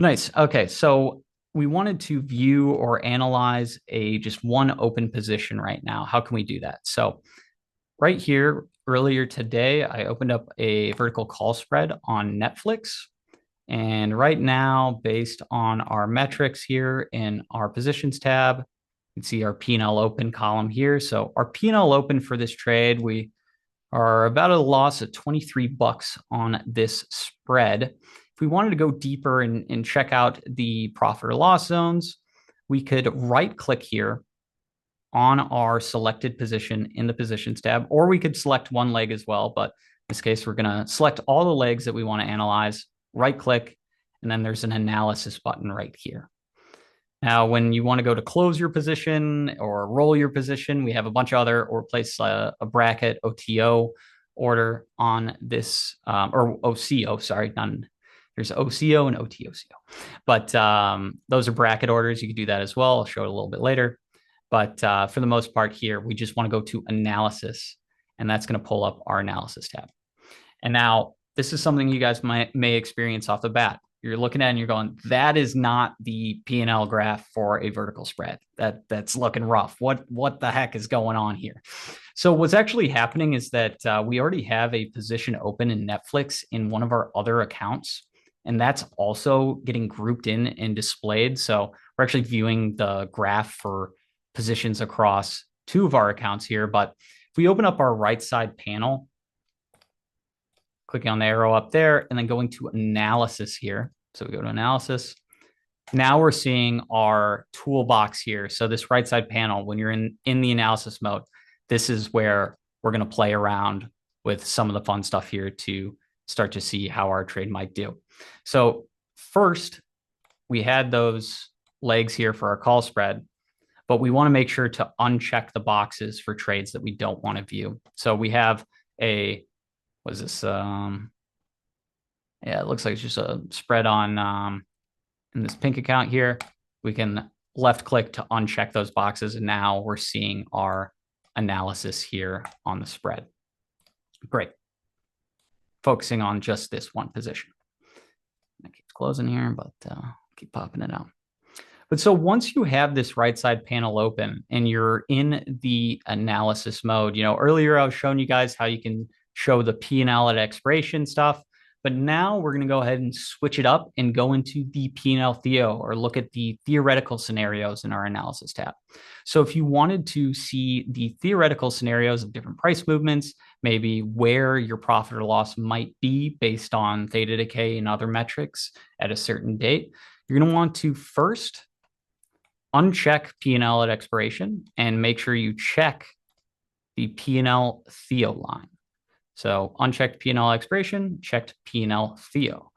Nice. Okay, so we wanted to view or analyze a just one open position right now. How can we do that? So right here, earlier today, I opened up a vertical call spread on Netflix. And right now, based on our metrics here in our positions tab, you can see our P&L open column here. So our P&L open for this trade, we are about a loss of 23 bucks on this spread. If we wanted to go deeper and check out the profit or loss zones, we could right click here on our selected position in the positions tab, or we could select one leg as well. But in this case, we're going to select all the legs that we want to analyze, right click, and then there's an analysis button right here. Now, when you want to go to close your position or roll your position, we have a bunch of other, or place a bracket OTO order on this, or OCO, sorry, none. There's OCO and OTOCO. But those are bracket orders. You can do that as well. I'll show it a little bit later. But for the most part here, we just want to go to analysis, and that's going to pull up our analysis tab. And now this is something you guys may experience off the bat. You're looking at it and you're going, that is not the P&L graph for a vertical spread. That's looking rough. What the heck is going on here? So what's actually happening is that we already have a position open in Netflix in one of our other accounts, and that's also getting grouped in and displayed. So we're actually viewing the graph for positions across two of our accounts here. But if we open up our right side panel, clicking on the arrow up there, and then going to analysis here. So we go to analysis. Now we're seeing our toolbox here. So this right side panel, when you're in the analysis mode, this is where we're going to play around with some of the fun stuff here to start to see how our trade might do. So first, we had those legs here for our call spread, but we want to make sure to uncheck the boxes for trades that we don't want to view. So we have a, what is this? Yeah, it looks like it's just a spread on in this pink account here. We can left click to uncheck those boxes. And now we're seeing our analysis here on the spread. Great. Focusing on just this one position. It keeps closing here, but keep popping it out. But so once you have this right side panel open and you're in the analysis mode, earlier I was showing you guys how you can show the P&L at expiration stuff. But now we're going to go ahead and switch it up and go into the P&L Theo, or look at the theoretical scenarios in our analysis tab. So if you wanted to see the theoretical scenarios of different price movements, maybe where your profit or loss might be based on theta decay and other metrics at a certain date, you're going to want to first uncheck P&L at expiration and make sure you check the P&L Theo line. So unchecked P&L expiration, checked P&L Theo.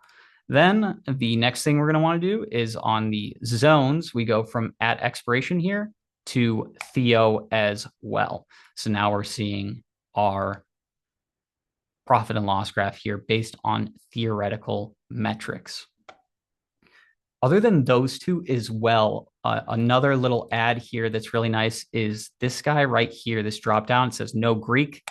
Then the next thing we're going to want to do is on the zones, we go from at expiration here to Theo as well. So now we're seeing our profit and loss graph here based on theoretical metrics. Other than those two as well, another little add here that's really nice is this guy right here, this drop down. It says no Greek.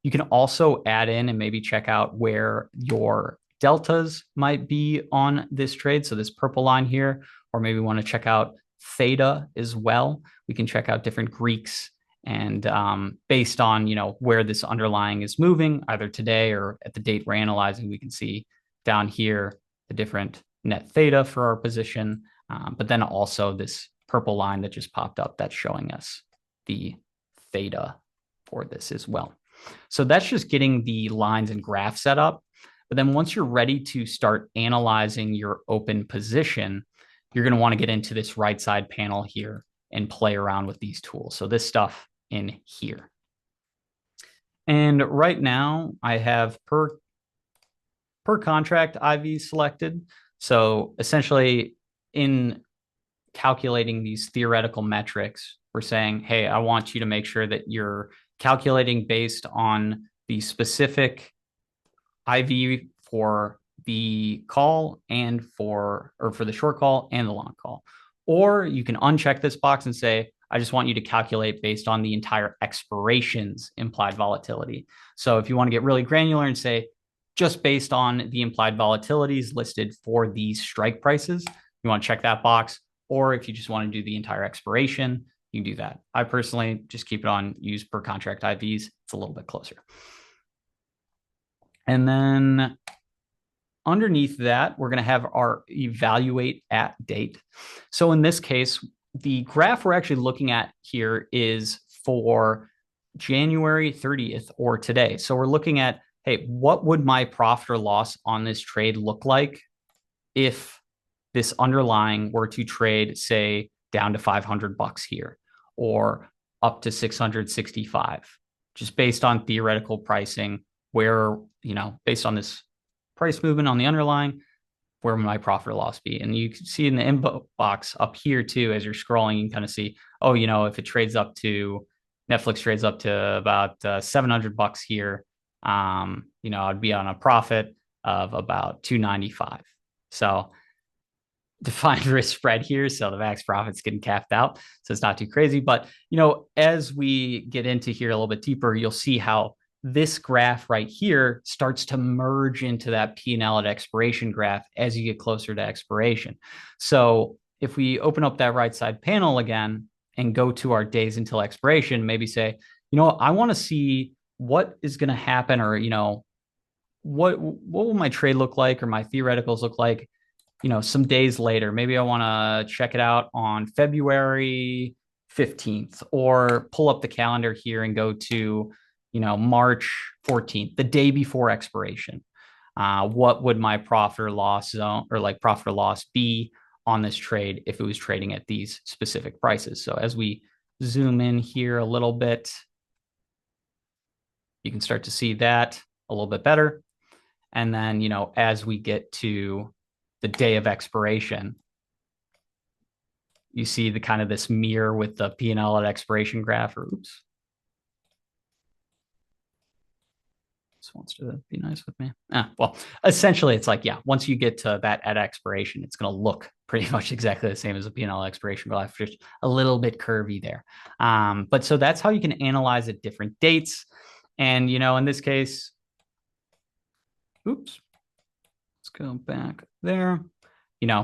You can also add in and maybe check out where your deltas might be on this trade. So this purple line here, or maybe want to check out theta as well. We can check out different Greeks, and based on where this underlying is moving, either today or at the date we're analyzing, we can see down here the different net theta for our position, but then also this purple line that just popped up that's showing us the theta for this as well. So that's just getting the lines and graphs set up. But then once you're ready to start analyzing your open position, you're going to want to get into this right side panel here and play around with these tools. So this stuff in here. And right now I have per contract IV selected. So essentially in calculating these theoretical metrics, we're saying, hey, I want you to make sure that you're calculating based on the specific IV for the call and for the short call and the long call. Or you can uncheck this box and say, I just want you to calculate based on the entire expiration's implied volatility. So if you want to get really granular and say, just based on the implied volatilities listed for these strike prices. You want to check that box, or if you just want to do the entire expiration, you can do that. I personally just keep it on use per contract IVs. It's a little bit closer. And then underneath that, we're going to have our evaluate at date. So in this case, the graph we're actually looking at here is for January 30th or today. So we're looking at, hey, what would my profit or loss on this trade look like if this underlying were to trade, say, down to $500 here or up to 665, just based on theoretical pricing, where, based on this price movement on the underlying, where would my profit or loss be? And you can see in the info box up here too, as you're scrolling, you can kind of see, if it trades up to, Netflix trades up to about $700 here, I'd be on a profit of about 295. So defined risk spread here. So the max profit's getting capped out. So it's not too crazy. But, as we get into here a little bit deeper, you'll see how this graph right here starts to merge into that P&L at expiration graph as you get closer to expiration. So if we open up that right side panel again and go to our days until expiration, maybe say, I want to see what is going to happen, or, what will my trade look like, or my theoreticals look like, some days later. Maybe I want to check it out on February 15th, or pull up the calendar here and go to, March 14th, the day before expiration. What would my profit or loss zone, or like profit or loss, be on this trade if it was trading at these specific prices? So as we zoom in here a little bit, you can start to see that a little bit better. And then, as we get to the day of expiration, you see the kind of this mirror with the P&L at expiration graph. Or oops. This wants to be nice with me. Well, essentially, it's like, once you get to that at expiration, it's going to look pretty much exactly the same as a P&L expiration graph, just a little bit curvy there. But so that's how you can analyze at different dates. And, in this case, oops, let's go back there.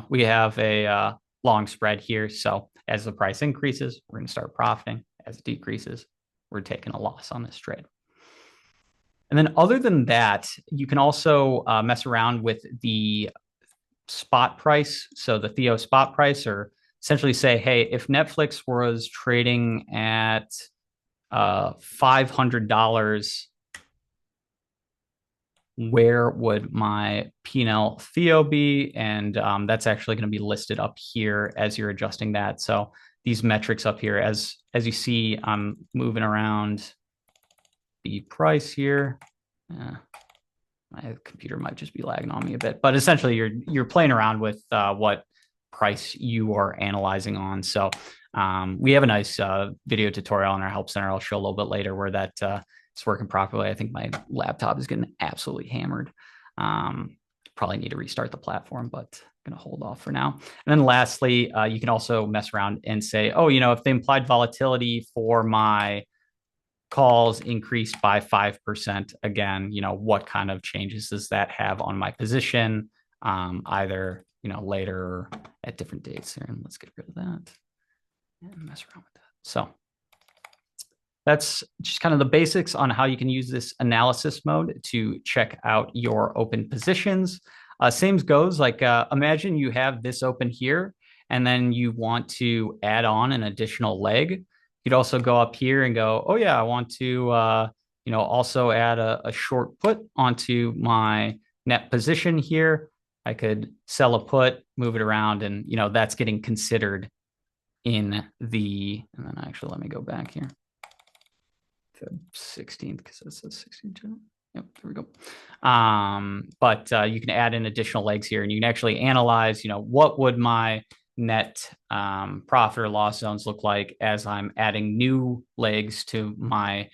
We have a long spread here. So as the price increases, we're going to start profiting. As it decreases, we're taking a loss on this trade. And then other than that, you can also mess around with the spot price. So the Theo spot price, or essentially say, hey, if Netflix was trading at $500, where would my P&L Theo be? And that's actually going to be listed up here as you're adjusting that. So these metrics up here, as you see, I'm moving around the price here. My computer might just be lagging on me a bit, but essentially you're playing around with what price you are analyzing on. So we have a nice video tutorial in our help center. I'll show a little bit later where that it's working properly. I think my laptop is getting absolutely hammered. Probably need to restart the platform, but I'm going to hold off for now. And then lastly, you can also mess around and say, if the implied volatility for my calls increased by 5%, again, what kind of changes does that have on my position, either, later or at different dates here. And let's get rid of that and mess around with that. So that's just kind of the basics on how you can use this analysis mode to check out your open positions. Same goes, like imagine you have this open here, and then you want to add on an additional leg. You'd also go up here and go, I want to, also add a short put onto my net position here. I could sell a put, move it around, and, that's getting considered in the, and then actually let me go back here. Feb 16th, because it says 16th. Yep, there we go. But you can add in additional legs here, and you can actually analyze, what would my net profit or loss zones look like as I'm adding new legs to my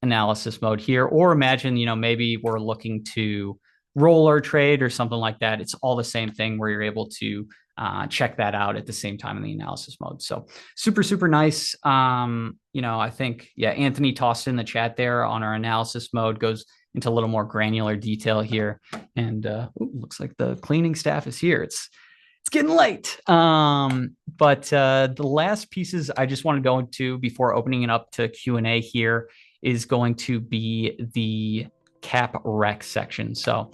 analysis mode here. Or imagine, maybe we're looking to roll or trade or something like that. It's all the same thing where you're able to check that out at the same time in the analysis mode. So super, super nice. I think, yeah, Anthony tossed in the chat there on our analysis mode, goes into a little more granular detail here. And looks like the cleaning staff is here. It's getting late. But the last pieces I just want to go into before opening it up to Q&A here is going to be the cap rec section. So